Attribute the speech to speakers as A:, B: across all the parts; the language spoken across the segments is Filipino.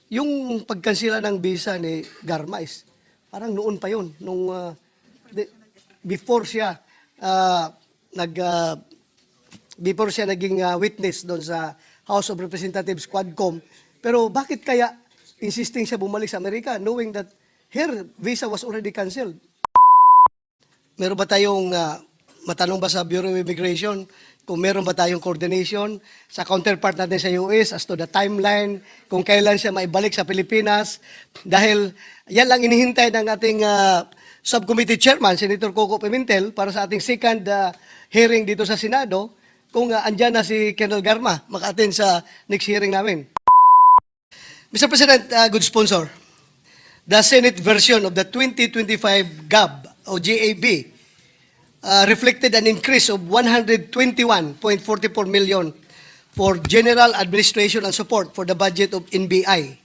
A: yung pagkansila ng visa ni Garma is parang noon pa yun, nung before siya uh, nag before siya naging witness doon sa House of Representatives Quadcom. Pero bakit kaya insisting siya bumalik sa Amerika knowing that her visa was already canceled? Meron ba tayong matanong ba sa Bureau of Immigration kung meron ba tayong coordination sa counterpart natin sa US as to the timeline, kung kailan siya maibalik sa Pilipinas? Dahil yan lang inihintay ng ating subcommittee chairman, Senator Coco Pimentel, para sa ating second hearing dito sa Senado, kung andyan na si Colonel Garma, maka-attend sa next hearing namin. Mr. President, good sponsor, the Senate version of the 2025 GAB o GAB reflected an increase of 121.44 million for general administration and support for the budget of NBI.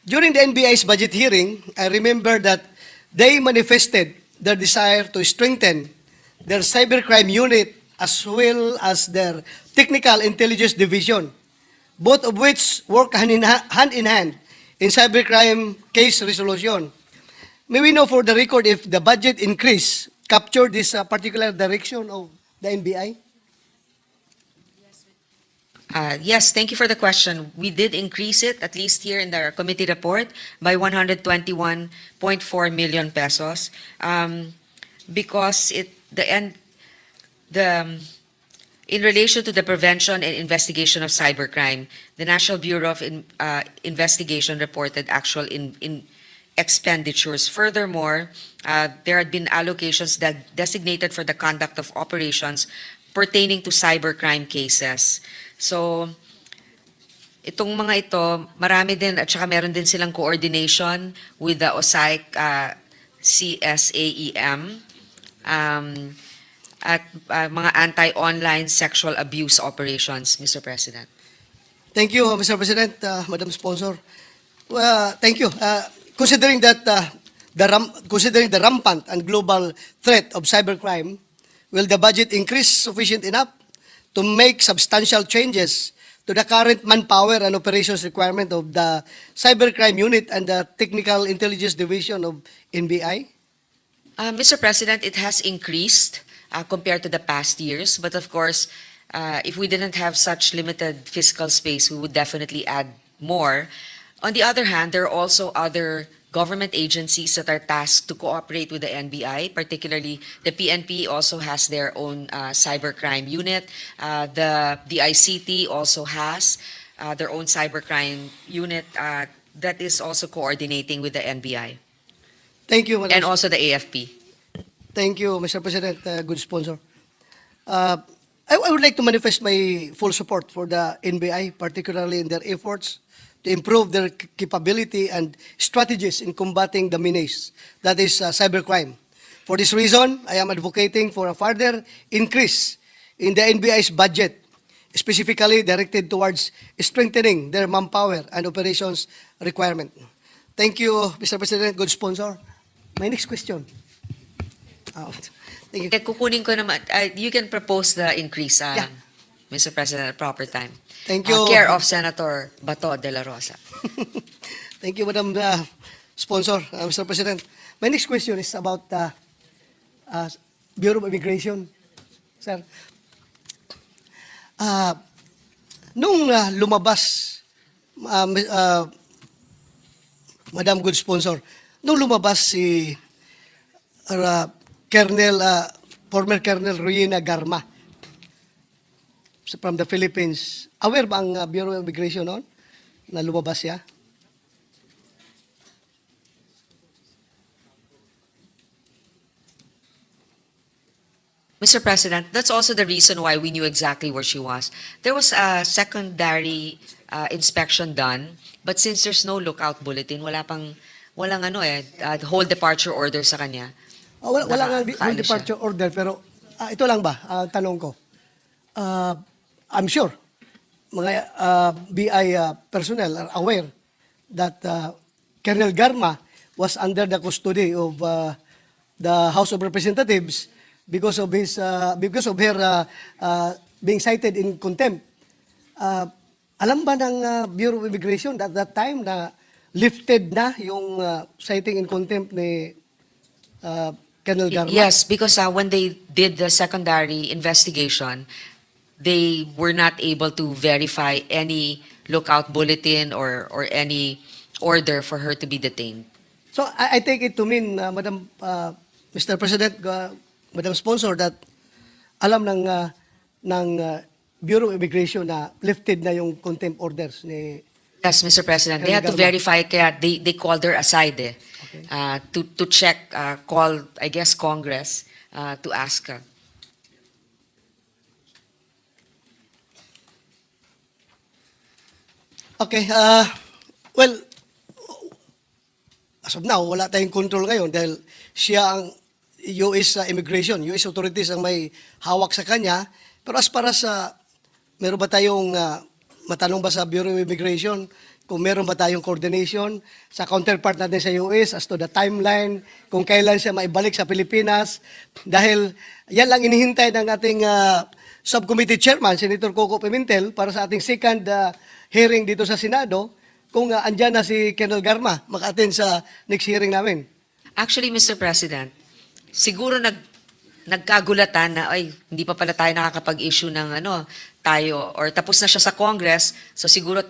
A: During the NBI's budget hearing, I remember that they manifested their desire to strengthen their cybercrime unit as well as their technical intelligence division, both of which work hand in hand in cybercrime case resolution. May we know for the record if the budget increase captured this particular direction of the NBI?
B: Yes, thank you for the question. We did increase it, at least here in the committee report, by 121.4 million pesos, because in relation to the prevention and investigation of cybercrime, the National Bureau of Investigation reported actual expenditures. Furthermore, there had been allocations that designated for the conduct of operations pertaining to cybercrime cases. So, itong mga ito, marami din at saka meron din silang coordination with the OSAIC CSAEM at mga anti-online sexual abuse operations, Mr. President.
A: Thank you, Mr. President, Madam Sponsor. Thank you. Considering that considering the rampant and global threat of cybercrime, will the budget increase sufficient enough to make substantial changes to the current manpower and operations requirement of the cybercrime unit and the technical intelligence division of NBI?
B: Mr. President, it has increased compared to the past years, but of course, if we didn't have such limited fiscal space, we would definitely add more. On the other hand, there are also other government agencies that are tasked to cooperate with the NBI, particularly the PNP also has their own cybercrime unit. The ICT also has their own cybercrime unit that is also coordinating with the NBI.
A: Thank you, Madam.
B: And also the AFP.
A: Thank you, Mr. President, good sponsor. I would like to manifest my full support for the NBI, particularly in their efforts to improve their capability and strategies in combating the menace that is cybercrime. For this reason, I am advocating for a further increase in the NBI's budget, specifically directed towards strengthening their manpower and operations requirement. Thank you, Mr. President, good sponsor. My next question. Thank you.
B: Kukunin ko naman, you can propose the increase,
A: Yeah.
B: Mr. President, at proper time.
A: Thank you.
B: Care of Senator Bato Dela Rosa.
A: Thank you, Madam Sponsor, Mr. President. My next question is about Bureau of Immigration. Sir, nung lumabas, Madam Good Sponsor, nung lumabas si former Colonel Ruina Garma from the Philippines, aware ba ang Bureau of Immigration noon na lumabas siya?
B: Mr. President, that's also the reason why we knew exactly where she was. There was a secondary inspection done, but since there's no lookout bulletin, walang whole departure order sa kanya.
A: Wala nga
B: Nakaalis
A: departure order, pero ito lang ba, tanong ko. I'm sure mga BI personnel are aware that Colonel Garma was under the custody of the House of Representatives because of her being cited in contempt. Alam ba ng Bureau of Immigration at that time na lifted na yung citing in contempt ni Colonel Garma?
B: Yes, because when they did the secondary investigation, they were not able to verify any lookout bulletin or any order for her to be detained.
A: So I take it to mean, Madam, Mr. President, Madam Sponsor, that alam ng Bureau of Immigration na lifted na yung contempt orders ni...
B: Yes, Mr. President, they had to
A: Garma.
B: verify, kaya they called her aside
A: Okay.
B: to check, call, I guess, Congress to ask her.
A: Okay, well, as of now, wala tayong control ngayon dahil siya ang US immigration, US authorities ang may hawak sa kanya. Pero as para sa, meron ba tayong matanong ba sa Bureau of Immigration kung meron ba tayong coordination sa counterpart natin sa US as to the timeline, kung kailan siya maibalik sa Pilipinas. Dahil yan lang inihintay ng ating subcommittee chairman, Senator Coco Pimentel, para sa ating second hearing dito sa Senado, kung andyan na si Colonel Garma, maka-attend sa next hearing namin.
B: Actually, Mr. President, siguro nagkagulatan na, ay, hindi pa pala tayo nakakapag-issue ng tayo, or tapos na siya sa Congress, so siguro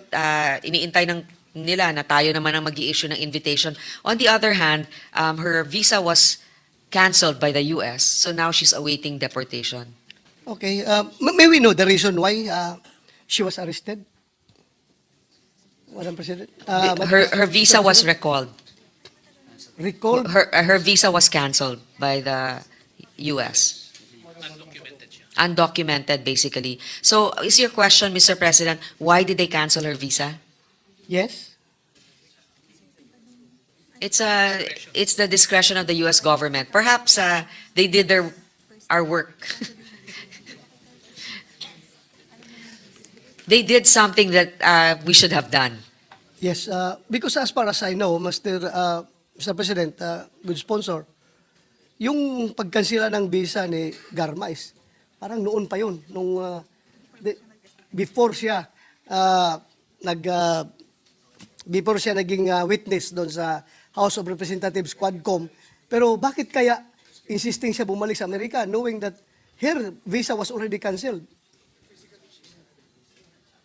B: iniintay nila na tayo naman ang mag-i-issue ng invitation. On the other hand, her visa was canceled by the US, so now she's awaiting deportation.
A: Okay, may we know the reason why she was arrested? Madam President?
B: Her visa was recalled.
A: Recalled?
B: Her visa was canceled by the US. Undocumented, basically. So, is your question, Mr. President, why did they cancel her visa?
A: Yes?
B: It's the discretion of the US government. Perhaps they did our work. They did something that we should have done.
A: Yes, because as far as I know, Mr. President, good sponsor, yung pagkansila ng visa ni Garma is parang noon pa yun, before siya before siya naging witness doon sa House of Representatives Quadcom. Pero bakit kaya insisting siya bumalik sa Amerika knowing that her visa was already canceled?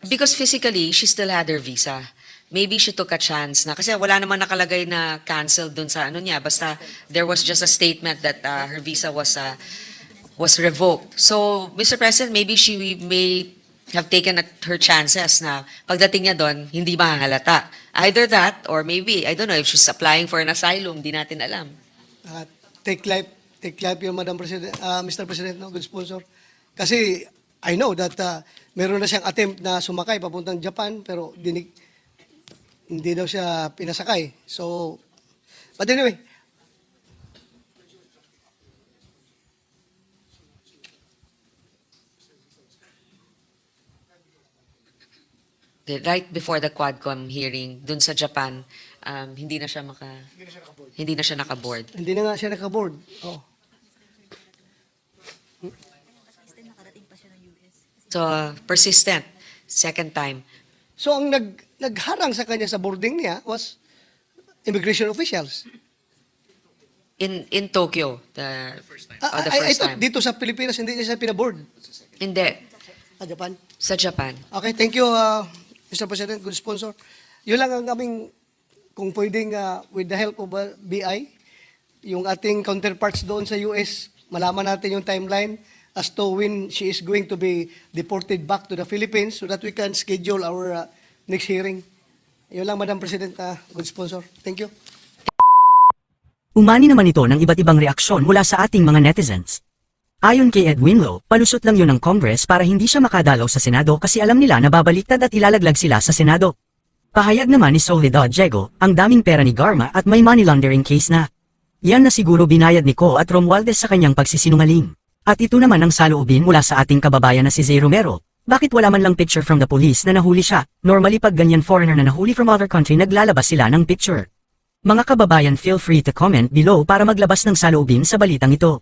B: Because physically, she still had her visa. Maybe she took a chance na, kasi wala naman nakalagay na canceled dun sa niya, basta there was just a statement that her visa was revoked. So, Mr. President, maybe she may have taken her chances na pagdating niya doon, hindi mahahalata. Either that, or maybe, I don't know, if she's applying for an asylum, di natin alam.
A: Take life yun, Madam President, Mr. President, no, good sponsor. Kasi I know that meron na siyang attempt na sumakay papuntang Japan, pero hindi daw siya pinasakay. So, but anyway,
B: Right before the Quadcom hearing, dun sa Japan, hindi na siya nakaboard.
A: hindi na nga siya nakaboard. Oh.
B: So, persistent. Second time.
A: So, ang nagharang sa kanya sa boarding niya was immigration officials.
B: In Tokyo, the first
A: I thought
B: time.
A: dito sa Pilipinas, hindi niya siya pinaboard.
B: Hindi.
A: Sa Japan.
B: Sa Japan.
A: Okay, thank you, Mr. President, good sponsor. Yun lang ang aming, kung pwedeng, with the help of BI, yung ating counterparts doon sa US, malaman natin yung timeline as to when she is going to be deported back to the Philippines so that we can schedule our next hearing. Yun lang, Madam President, good sponsor. Thank you.
C: Umani naman ito ng iba't ibang reaksyon mula sa ating mga netizens. Ayon kay Edwin Lo, palusot lang yun ng Congress para hindi siya makadalaw sa Senado kasi alam nila na babaliktad at ilalaglag sila sa Senado. Pahayag naman ni Soledad Diego, ang daming pera ni Garma at may money laundering case na. Yan na siguro binayad ni Ko at Romualdez sa kanyang pagsisinungaling. At ito naman ang saloobin mula sa ating kababayan na si Zay Romero. Bakit wala man lang picture from the police na nahuli siya? Normally pag ganyan foreigner na nahuli from other country naglalabas sila ng picture. Mga kababayan, feel free to comment below para maglabas ng saloobin sa balitang ito.